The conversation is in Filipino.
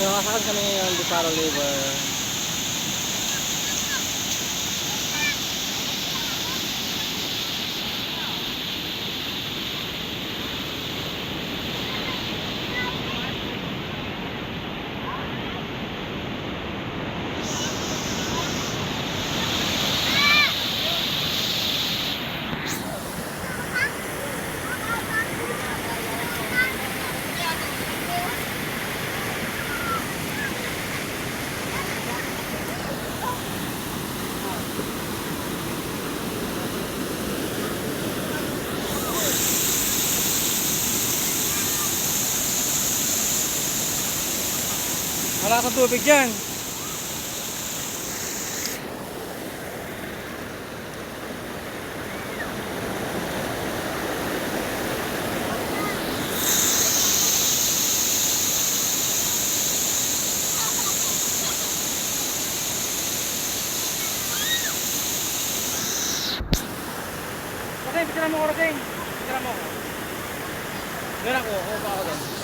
Nakasakad kami ngayon sa Paro River. Wala kang tubig dyan. Kasi, picture mo ko rin. Picture mo ko. Doon ako pa ako doon.